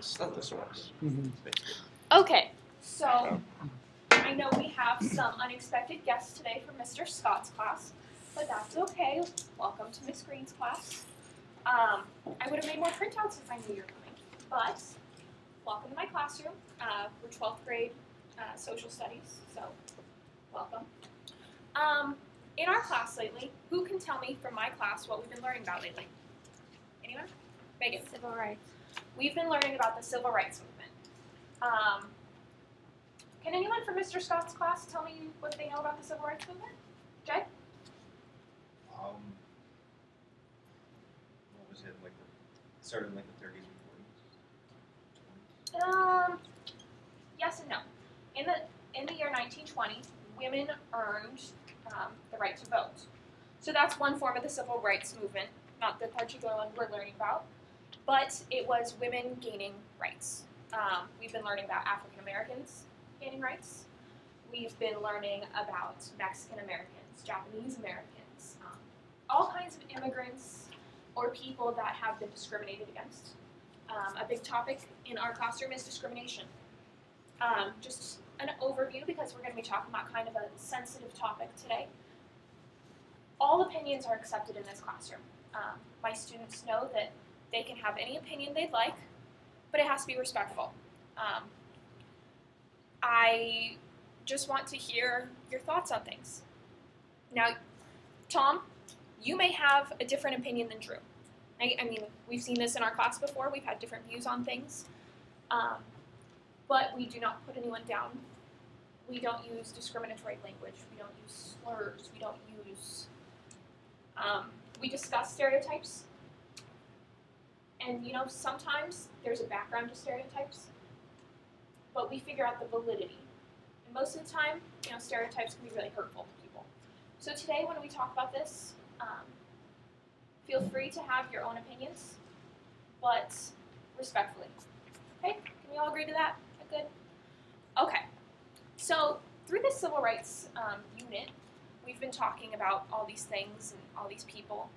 source. Okay, so I know we have some unexpected guests today from Mr. Scott's class, but that's okay. Welcome to Miss Green's class. I would have made more printouts if I knew you were coming, but welcome to my classroom. We're 12th grade social studies, so welcome. In our class lately, who can tell me from my class what we've been learning about lately? Anyone? Megan? Civil rights. We've been learning about the civil rights movement. Can anyone from Mr. Scott's class tell me what they know about the civil rights movement? Jay? What was it, like, started in like the 30s and 40s? Yes and no. In the year 1920, women earned the right to vote. So that's one form of the civil rights movement, not the particular one we're learning about, but it was women gaining rights. We've been learning about African Americans gaining rights. We've been learning about Mexican Americans, Japanese Americans, all kinds of immigrants or people that have been discriminated against. A big topic in our classroom is discrimination. Just an overview, because we're going to be talking about kind of a sensitive topic today. All opinions are accepted in this classroom. My students know that they can have any opinion they'd like, but it has to be respectful. I just want to hear your thoughts on things. Now, Tom, you may have a different opinion than Drew. I mean, we've seen this in our class before. We've had different views on things. But we do not put anyone down. We don't use discriminatory language. We don't use slurs. We don't use... we discuss stereotypes. And, you know, sometimes there's a background to stereotypes. But we figure out the validity. And most of the time, you know, stereotypes can be really hurtful to people. So today, when we talk about this, feel free to have your own opinions, but respectfully. Okay? Can we all agree to that? Is that good? Okay. So through the Civil Rights Unit, we've been talking about all these things and all these people.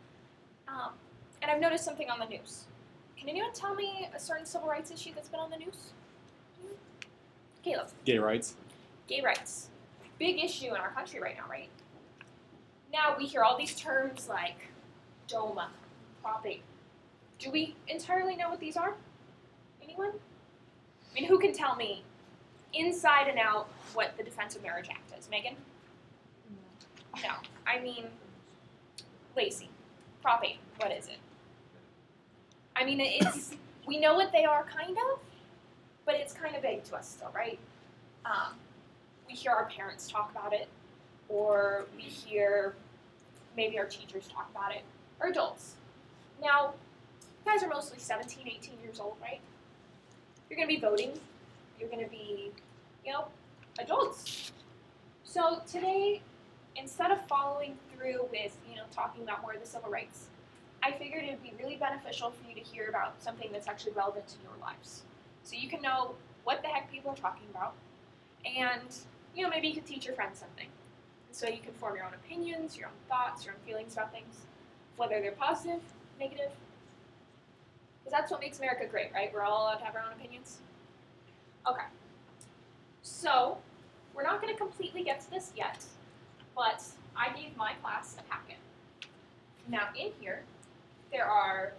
And I've noticed something on the news. Can anyone tell me a certain civil rights issue that's been on the news? Caleb. Gay rights. Gay rights. Big issue in our country right now, right? Now we hear all these terms like DOMA, Prop 8. Do we entirely know what these are? Anyone? I mean, who can tell me inside and out what the Defense of Marriage Act is? Megan? No. I mean, Lacey, Prop 8, what is it? I mean, it's, we know what they are kind of, but it's kind of vague to us still, right? We hear our parents talk about it, or we hear maybe our teachers talk about it, or adults. Now, you guys are mostly 17, 18 years old, right? You're going to be voting. You're going to be, you know, adults. So today, instead of following through with, you know, talking about more of the civil rights, I figured it would be really beneficial for you to hear about something that's actually relevant to your lives. So you can know what the heck people are talking about, and, you know, maybe you could teach your friends something. So you can form your own opinions, your own thoughts, your own feelings about things, whether they're positive, negative. Because that's what makes America great, right? We're all allowed to have our own opinions. Okay. So, we're not going to completely get to this yet, but I gave my class a packet. Now, in here, there are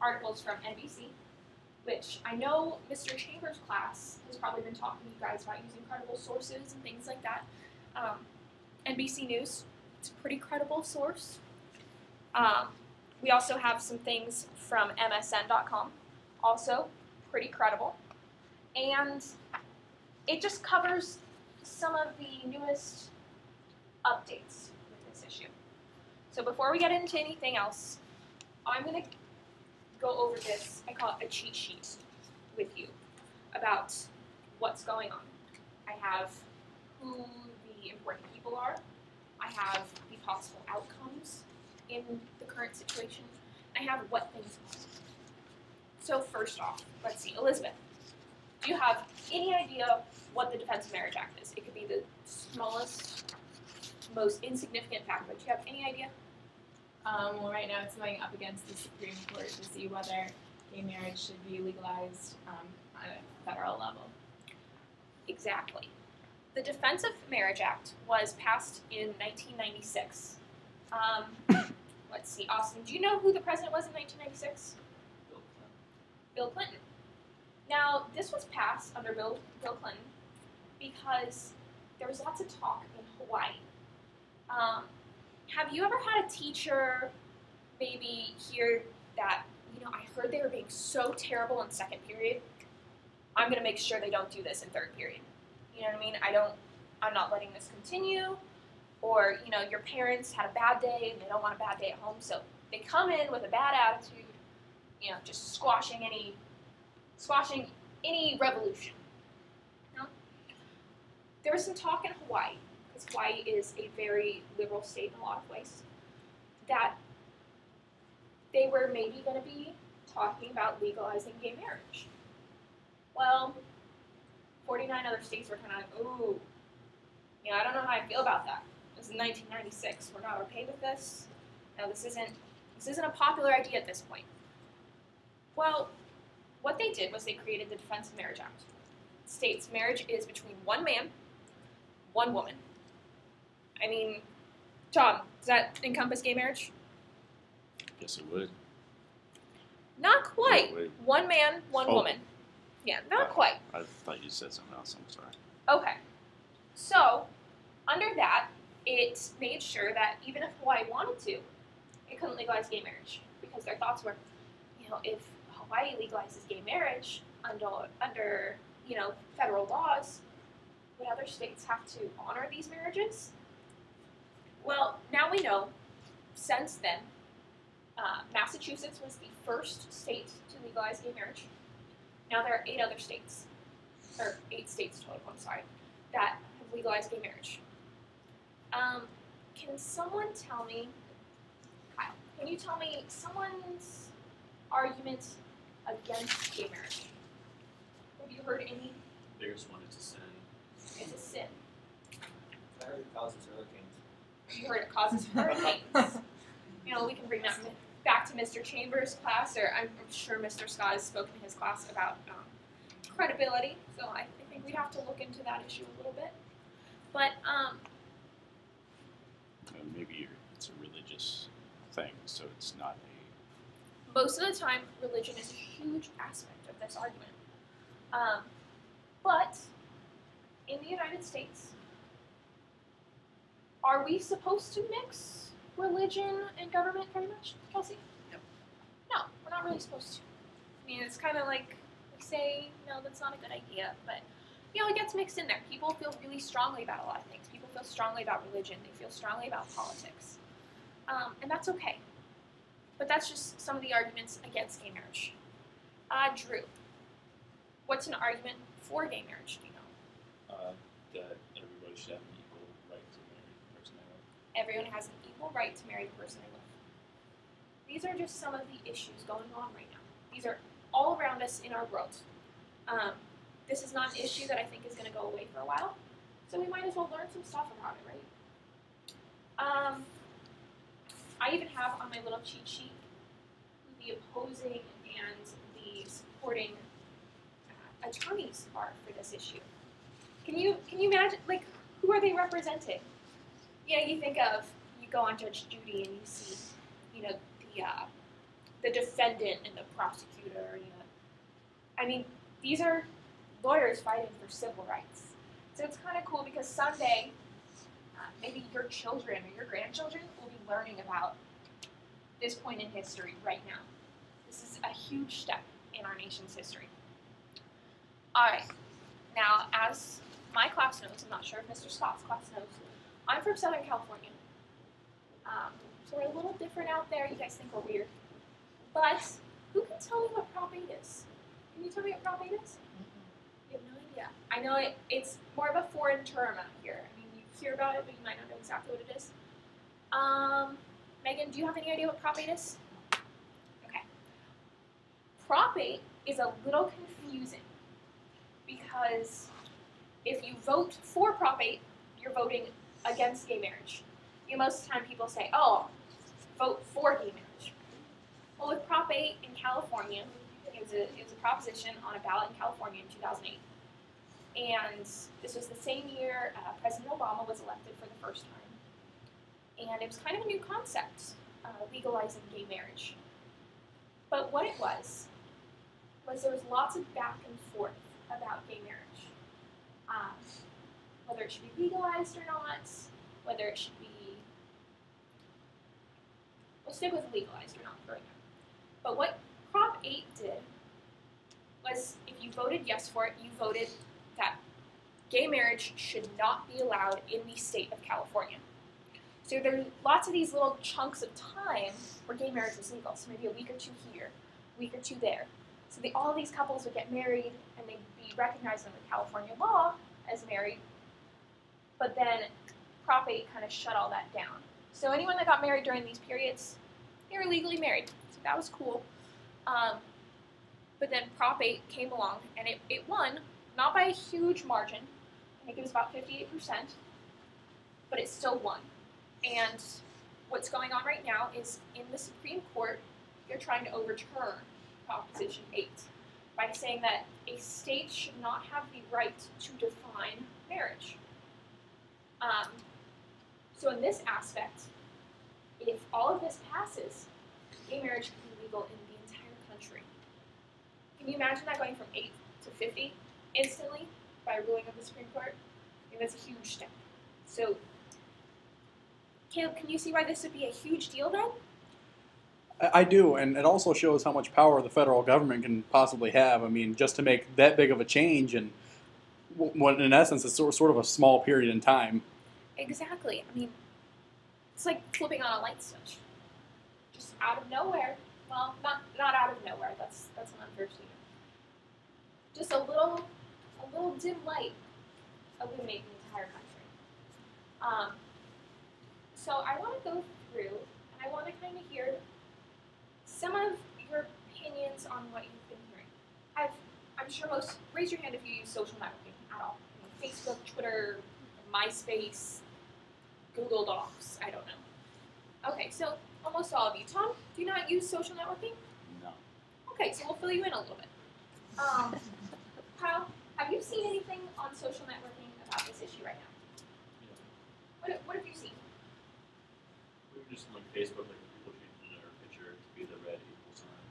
articles from NBC, which I know Mr. Chambers' class has probably been talking to you guys about using credible sources and things like that. NBC News, it's a pretty credible source. We also have some things from MSN.com, also pretty credible. And it just covers some of the newest updates with this issue. So before we get into anything else, I'm going to go over this, I call it a cheat sheet, with you about what's going on. I have who the important people are. I have the possible outcomes in the current situation. I have what things mean. So first off, let's see, Elizabeth, do you have any idea what the Defense of Marriage Act is? It could be the smallest, most insignificant fact, but do you have any idea? Well, right now it's going up against the Supreme Court to see whether gay marriage should be legalized on a federal level. Exactly. The Defense of Marriage Act was passed in 1996. Let's see, Austin, do you know who the president was in 1996? Bill Clinton. Bill Clinton. Now, this was passed under Bill Clinton because there was lots of talk in Hawaii. Have you ever had a teacher maybe hear that, I heard they were being so terrible in second period, I'm going to make sure they don't do this in third period. You know what I mean? I'm not letting this continue. Or, your parents had a bad day and they don't want a bad day at home, so they come in with a bad attitude, just squashing any revolution. There was some talk in Hawaii, because Hawaii is a very liberal state in a lot of ways, that they were maybe going to be talking about legalizing gay marriage. Well, 49 other states were kind of like, ooh, I don't know how I feel about that. This is 1996. We're not okay with this. No, this isn't a popular idea at this point. Well, what they did was they created the Defense of Marriage Act. It states marriage is between one man, one woman. I mean, Tom, does that encompass gay marriage? Yes, it would. Not quite. Wait. One man, one woman. Yeah, not quite. I thought you said something else. I'm sorry. Okay. So, under that, it made sure that even if Hawaii wanted to, it couldn't legalize gay marriage. Because their thoughts were, if Hawaii legalizes gay marriage under federal laws, would other states have to honor these marriages? Well, now we know, since then, Massachusetts was the first state to legalize gay marriage. Now there are 8 other states, or 8 states total, I'm sorry, that have legalized gay marriage. Can someone tell me, Kyle, can you tell me someone's argument against gay marriage? Have you heard any? Biggest one is a sin. It's a sin. I heard it causes hurricanes. You heard it causes hurricanes. We can bring that back to Mr. Chambers' class, or I'm sure Mr. Scott has spoken in his class about credibility, so I think we have to look into that issue a little bit. But, maybe it's a religious thing, so it's not most of the time, religion is a huge aspect of this argument. But, in the United States, are we supposed to mix religion and government very much, Kelsey? No, we're not really supposed to. I mean, it's kind of like we say, no, that's not a good idea, but, it gets mixed in there. People feel really strongly about a lot of things. People feel strongly about religion. They feel strongly about politics. And that's okay. But that's just some of the arguments against gay marriage. Drew, what's an argument for gay marriage, do you know? That everybody should have an equal right to marry the person they love. Everyone has an equal right to marry the person they love. These are just some of the issues going on right now. These are all around us in our world. This is not an issue that I think is going to go away for a while, so we might as well learn some stuff about it, right? I even have on my little cheat sheet who the opposing and the supporting attorneys are for this issue. Can you imagine, who are they representing? You think of, you go on Judge Judy and you see, the defendant and the prosecutor. I mean, these are lawyers fighting for civil rights. So it's kind of cool because someday, maybe your children or your grandchildren will be learning about this point in history right now. This is a huge step in our nation's history. Alright, now as my class knows, I'm not sure if Mr. Scott's class knows, I'm from Southern California. So we're a little different out there. You guys think we're weird. But who can tell me what Prop 8 is? Can you tell me what Prop 8 is? You have no idea. I know it's more of a foreign term out here. I mean, you hear about it, but you might not know exactly what it is. Megan, do you have any idea what Prop 8 is? Okay. Prop 8 is a little confusing because if you vote for Prop 8, you're voting against gay marriage. Most of the time people say, oh, vote for gay marriage. Well, with Prop 8 in California, It was a proposition on a ballot in California in 2008. And this was the same year President Obama was elected for the first time. And it was kind of a new concept, legalizing gay marriage. But what it was there was lots of back and forth about gay marriage. Whether it should be legalized or not, whether it should be, we'll stick with legalized or not for right now. But what Prop 8 did was, if you voted yes for it, you voted that gay marriage should not be allowed in the state of California. So there's lots of these little chunks of time where gay marriage was legal. So maybe a week or two here, a week or two there. So all of these couples would get married and they'd be recognized under California law as married. But then Prop 8 kind of shut all that down. So anyone that got married during these periods, they were legally married. So that was cool. But then Prop 8 came along and it won, not by a huge margin. I think it was about 58%, but it still won. And what's going on right now is in the Supreme Court, they're trying to overturn Proposition 8 by saying that a state should not have the right to define marriage. So in this aspect, if all of this passes, gay marriage can be legal in the entire country. Can you imagine that going from 8 to 50 instantly by a ruling of the Supreme Court? I think that's a huge step. So, Caleb, can you see why this would be a huge deal then? I do, and it also shows how much power the federal government can possibly have. I mean, just to make that big of a change, and what in essence is sort of a small period in time. Exactly. I mean, it's like flipping on a light switch. Just out of nowhere. Well, not out of nowhere. That's an unfair statement. Just a little dim light illuminating the entire country. So I want to go through, and I want to kind of hear some of your opinions on what you've been hearing. I'm sure most, raise your hand if you use social networking at all. You know, Facebook, Twitter, MySpace, Google Docs, I don't know. Okay, so almost all of you. Tom, do you not use social networking? No. Okay, so we'll fill you in a little bit. Kyle, have you seen anything on social networking about this issue right now? Yeah. What have you seen? We were just on Facebook, like people changing their picture to be the red equal sign.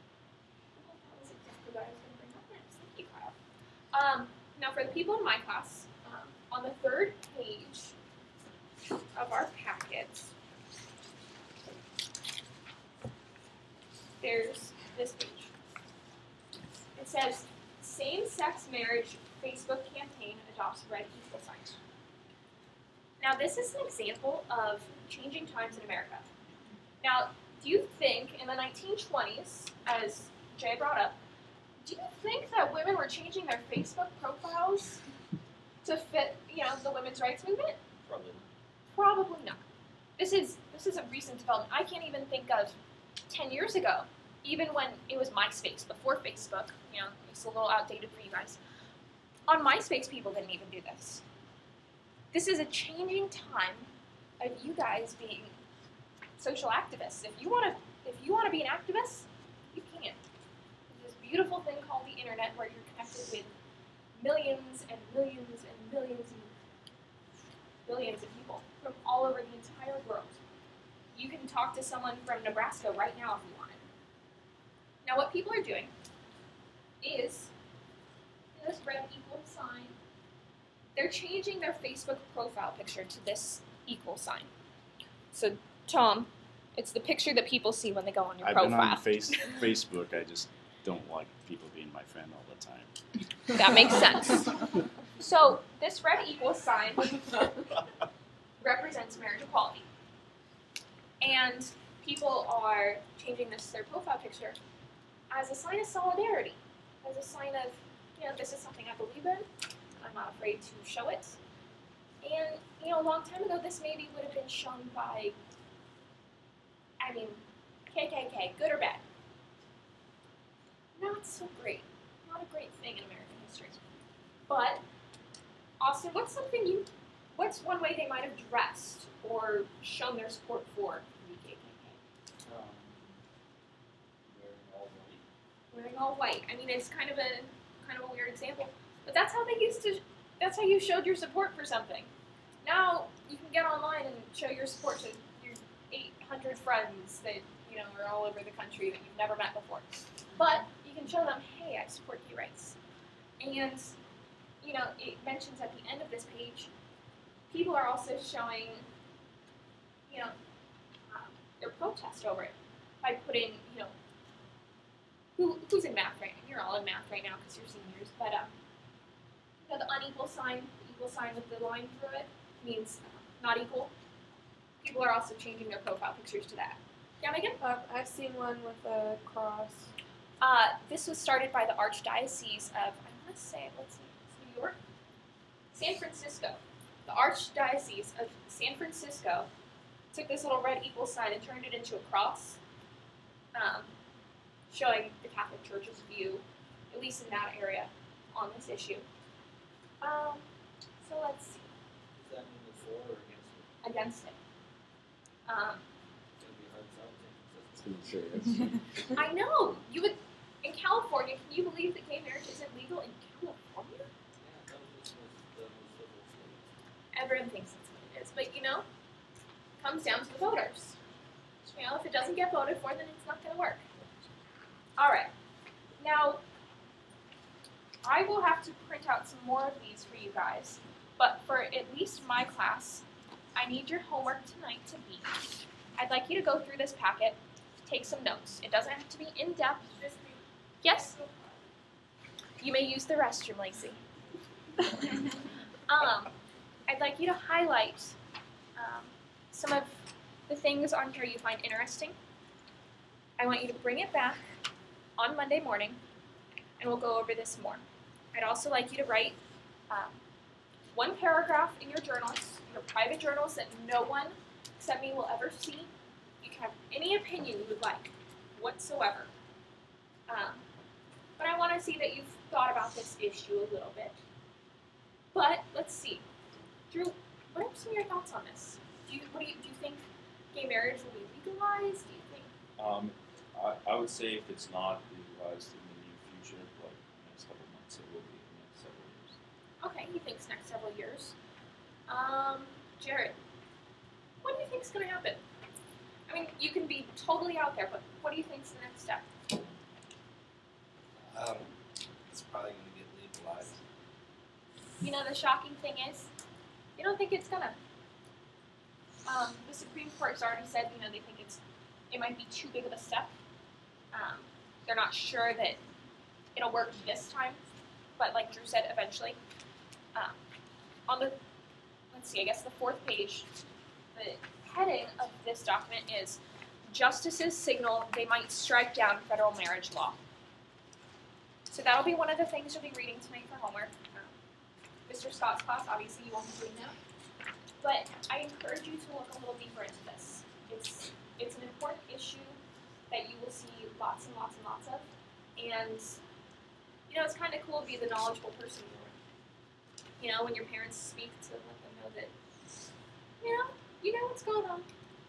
That was exactly what I was going to bring up next. Thank you, Kyle. Now, for the people in my class, on the third page of our packet, there's this page. It says, same-sex marriage Facebook campaign adopts red equal sign. Now, this is an example of changing times in America. Now, do you think in the 1920s, as Jay brought up, do you think that women were changing their Facebook profiles to fit, the women's rights movement? Probably. Probably not. This is a recent development. I can't even think of 10 years ago, even when it was MySpace, before Facebook. It's a little outdated for you guys. On MySpace, people didn't even do this. This is a changing time of you guys being social activists. If you want to be an activist, you can. There's this beautiful thing called the internet where you're connected with millions and millions and millions and billions of people from all over the entire world. You can talk to someone from Nebraska right now if you wanted. Now, what people are doing is this red equal sign. They're changing their Facebook profile picture to this equal sign. So, Tom, it's the picture that people see when they go on your I've profile. been on Facebook. I just don't like people being my friend all the time. That makes sense. So, this red equal sign represents marriage equality. And people are changing their profile picture as a sign of solidarity, as a sign of, this is something I believe in. I'm not afraid to show it. And, a long time ago, this maybe would have been shown by, KKK, good or bad. Not so great. Not a great thing in American history. But, Austin, what's one way they might have dressed or shown their support for the KKK? Wearing all white. wearing all white. I mean, it's kind of a weird example, but that's how they used to. That's how you showed your support for something. Now you can get online and show your support to your 800 friends that are all over the country that you've never met before. But you can show them, hey, I support gay rights. And it mentions at the end of this page, people are also showing, their protest over it by putting, who's in math right now? You're all in math right now because you're seniors. But the unequal sign, the equal sign with the line through it means not equal. People are also changing their profile pictures to that. Yeah, Megan? I've seen one with a cross. This was started by the Archdiocese of, I want to say, let's see, it's New York? San Francisco. The Archdiocese of San Francisco took this little red equal sign and turned it into a cross, showing the Catholic Church's view, at least in that area, on this issue. So let's see. Does that mean the for or against it? Against it. It's going to be a hard sell in San I was gonna say, that's- I know. You would in California. Can you believe that gay marriage isn't legal in California? Yeah, that was just the most liberal state. Everyone thinks that's what it is, but it comes down to the voters. If it doesn't get voted for, then it's not going to work. All right. Now, I will have to print out some more of these for you guys, but for at least my class, I need your homework tonight to be. I'd like you to go through this packet, take some notes. It doesn't have to be in depth. Yes? You may use the restroom, Lacey. I'd like you to highlight some of the things on here you find interesting. I want you to bring it back on Monday morning, and we'll go over this more. I'd also like you to write one paragraph in your journals, your private journals that no one except me will ever see. You can have any opinion you would like, whatsoever. But I want to see that you've thought about this issue a little bit. But let's see. Drew, what are some of your thoughts on this? Do you think gay marriage will be legalized? Do you think? I would say if it's not legalized in the near future, like next couple months, it will be in the next several years. Okay, he thinks next several years. Jared, what do you think's going to happen? I mean, you can be totally out there, but what do you think's the next step? It's probably going to get legalized. The shocking thing is, you don't think it's gonna. The Supreme Court's already said, they think it might be too big of a step. They're not sure that it'll work this time, but like Drew said, eventually. On the, let's see, I guess the fourth page, the heading of this document is Justices signal they might strike down federal marriage law. So that'll be one of the things you'll be reading tonight for homework. Mr. Scott's class, obviously you won't be doing that. But I encourage you to look a little deeper into this. It's an important issue that you will see lots and lots and lots of. And, it's kind of cool to be the knowledgeable person in the room. When your parents speak, to let them know that, you know what's going on.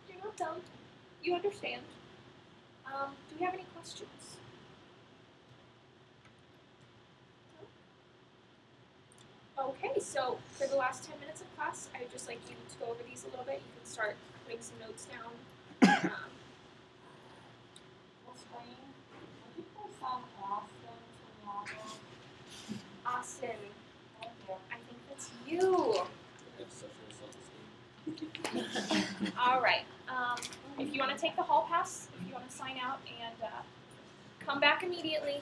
You're not dumb. You understand. Do we have any questions? Okay, so for the last 10 minutes of class, I would just like you to go over these a little bit. You can start putting some notes down. Austin, I think that's you. I have such low self-esteem. All right. If you want to take the hall pass, if you want to sign out and come back immediately,